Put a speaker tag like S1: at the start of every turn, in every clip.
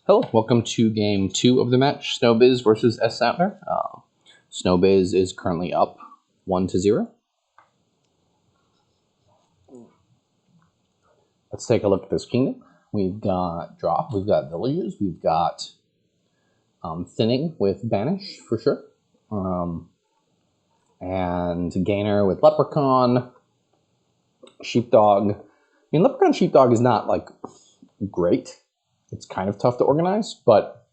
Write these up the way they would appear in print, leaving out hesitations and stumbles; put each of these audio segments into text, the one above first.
S1: Hello, welcome to game 2 of the match, Snowbz versus SSounder. Snowbz is currently up 1-0. Let's take a look at this kingdom. We've got drop, we've got villages, we've got thinning with Banish for sure, and gainer with Leprechaun, Sheepdog. I mean, Leprechaun Sheepdog is not like great. It's kind of tough to organize, but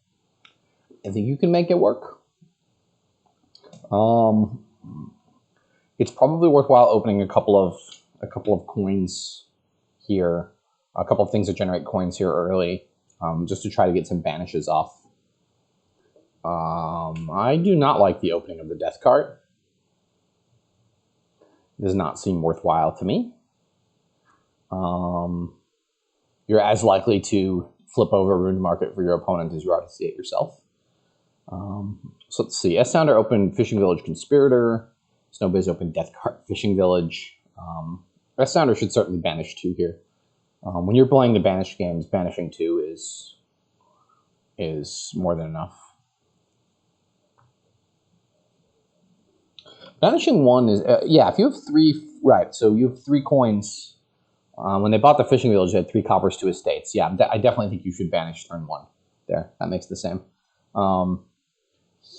S1: I think you can make it work. It's probably worthwhile opening a couple of coins here, a couple of things that generate coins here early, just to try to get some banishes off. I do not like the opening of the death card. It does not seem worthwhile to me. You're as likely to flip over Rune Market for your opponent as you are to see it yourself. So let's see. SSounder opened Fishing Village Conspirator. Snowbz opened Death Card Fishing Village. SSounder should certainly banish 2 here. When you're playing the banish games, banishing 2 is more than enough. Banishing 1 is, yeah, if you have 3, right, so you have 3 coins. When they bought the Fishing Village, they had 3 coppers, 2 estates. Yeah, I definitely think you should banish turn 1 there. That makes the same.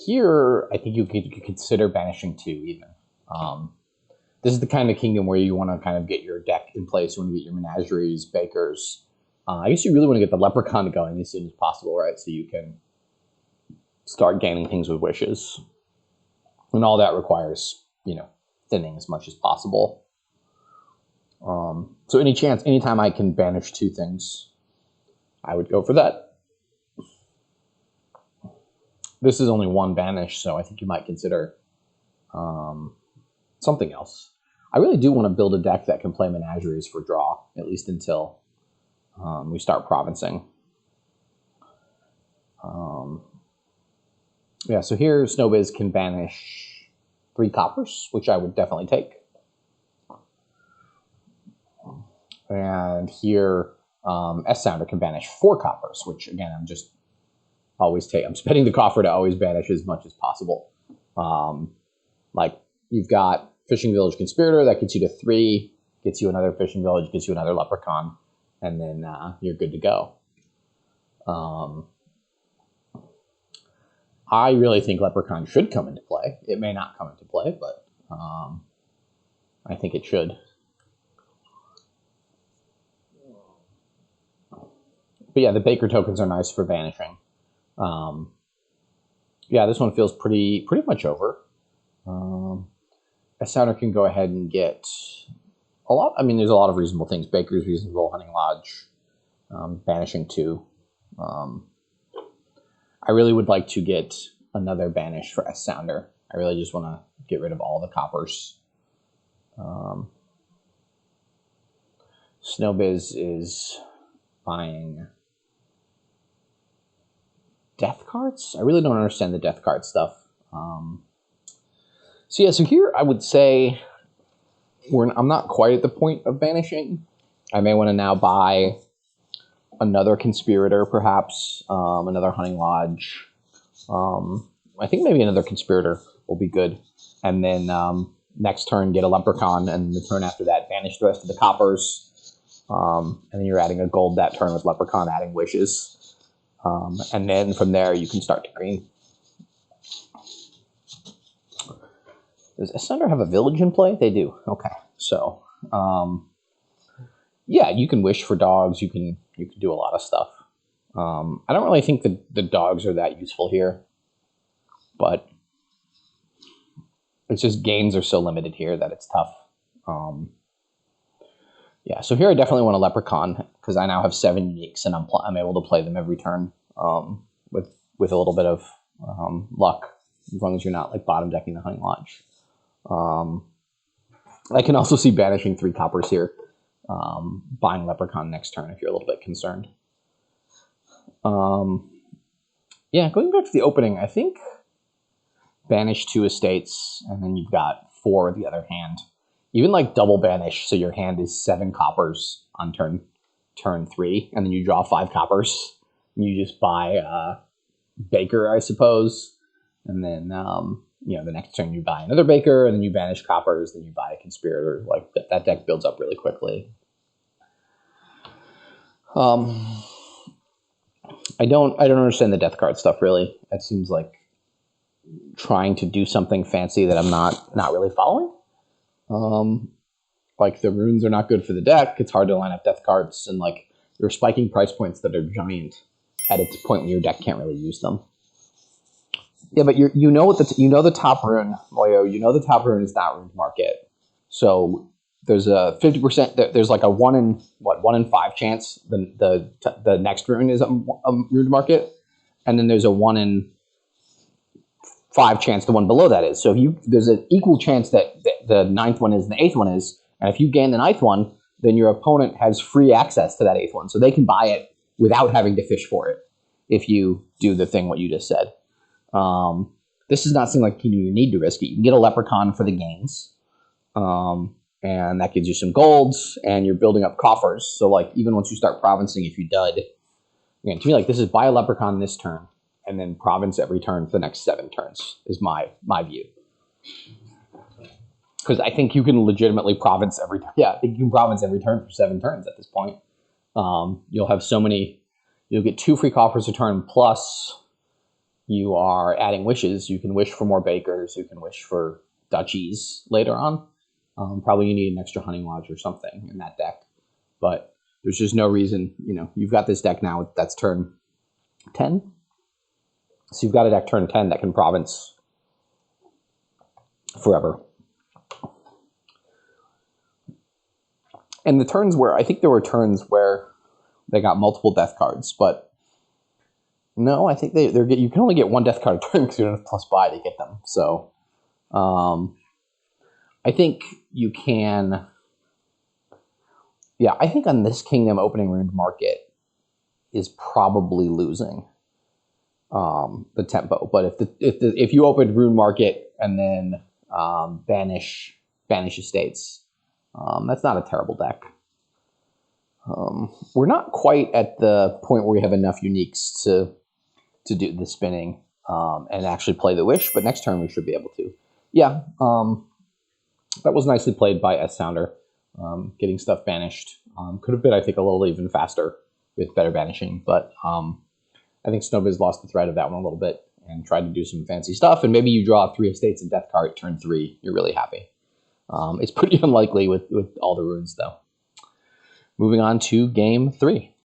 S1: Here, I think you could consider banishing 2 even. This is the kind of kingdom where you want to kind of get your deck in place. You want to get your Menageries, Bakers. I guess you really want to get the Leprechaun going as soon as possible, right? So you can start gaining things with wishes. And all that requires, you know, thinning as much as possible. So anytime I can banish 2 things, I would go for that. This is only 1 banish, so I think you might consider something else. I really do want to build a deck that can play Menageries for draw, at least until we start provincing. Yeah, so here Snowbz can banish 3 coppers, which I would definitely take. And here, SSounder can banish 4 coppers, which again, I'm spending the coffer to always banish as much as possible. Like you've got Fishing Village Conspirator that gets you to 3, gets you another Fishing Village, gets you another Leprechaun, and then you're good to go. I really think Leprechaun should come into play. It may not come into play, but I think it should. But yeah, the Baker tokens are nice for banishing. Yeah, this one feels pretty much over. SSounder can go ahead and get a lot. I mean, there's a lot of reasonable things. Baker's reasonable, Hunting Lodge, banishing 2. I really would like to get another banish for SSounder. I really just want to get rid of all the coppers. Snowbz is buying death cards? I really don't understand the death card stuff. So yeah, so here I would say I'm not quite at the point of banishing. I may want to now buy another Conspirator, perhaps, another Hunting Lodge. I think maybe another Conspirator will be good. And then next turn get a Leprechaun, and the turn after that banish the rest of the coppers. And then you're adding a gold that turn with Leprechaun, adding wishes. And then from there, you can start to green. Does SSounder have a village in play? They do. Okay. So, yeah, you can wish for dogs. You can do a lot of stuff. I don't really think the dogs are that useful here. But it's just gains are so limited here that it's tough. Yeah, so here I definitely want a Leprechaun because I now have 7 uniques and I'm able to play them every turn with a little bit of luck, as long as you're not like bottom decking the Hunting Lodge. I can also see banishing 3 coppers here, buying Leprechaun next turn if you're a little bit concerned. Yeah, going back to the opening, I think banish 2 estates and then you've got 4 the other hand. Even like double banish, so your hand is 7 coppers on turn 3, and then you draw 5 coppers. You just buy Baker, I suppose, and then the next turn you buy another Baker, and then you banish coppers, then you buy a Conspirator. Like that deck builds up really quickly. I don't understand the death card stuff really. It seems like trying to do something fancy that I'm not really following. Like the runes are not good for the deck. It's hard to line up death cards, and like you're spiking price points that are giant at its point when your deck can't really use them. Yeah, but you know the top rune, Moyo. You know the top rune is not Ruined Market. So there's a 50%. There's like a 1 in 5 chance the next rune is a Ruined Market, and then there's a 1 in 5 chance the one below that is. So there's an equal chance that the 9th one is and the 8th one is, and if you gain the 9th one, then your opponent has free access to that 8th one, so they can buy it without having to fish for it. If you do the thing what you just said. This does not seem like you need to risk it. You can get a Leprechaun for the gains, and that gives you some golds, and you're building up coffers. So like even once you start provincing, if you dud, again, to me like this is buy a Leprechaun this turn, and then province every turn for the next 7 turns is my view. Because I think you can legitimately province every turn. Yeah, I think you can province every turn for 7 turns at this point. You'll have so many. You'll get 2 free coffers a turn, plus you are adding wishes. You can wish for more Bakers. You can wish for duchies later on. Probably you need an extra Hunting Lodge or something in that deck. But there's just no reason. You've got this deck now that's turn 10. So you've got a deck turn 10 that can province forever. And the turns where, I think there were turns where they got multiple death cards, but no, I think you can only get 1 death card a turn because you don't have plus buy to get them. So I think you can, yeah, I think on this Kingdom opening Ruined Market is probably losing the tempo. But if you opened Ruined Market and then Banish Estates, that's not a terrible deck. We're not quite at the point where we have enough uniques to do the spinning and actually play the wish, but next turn we should be able to. Yeah, that was nicely played by SSounder, getting stuff banished. Could have been, I think, a little even faster with better banishing, but I think Snowbz lost the thread of that one a little bit and tried to do some fancy stuff, and maybe you draw 3 estates and death card turn 3, you're really happy. It's pretty unlikely with all the runes, though. Moving on to game 3.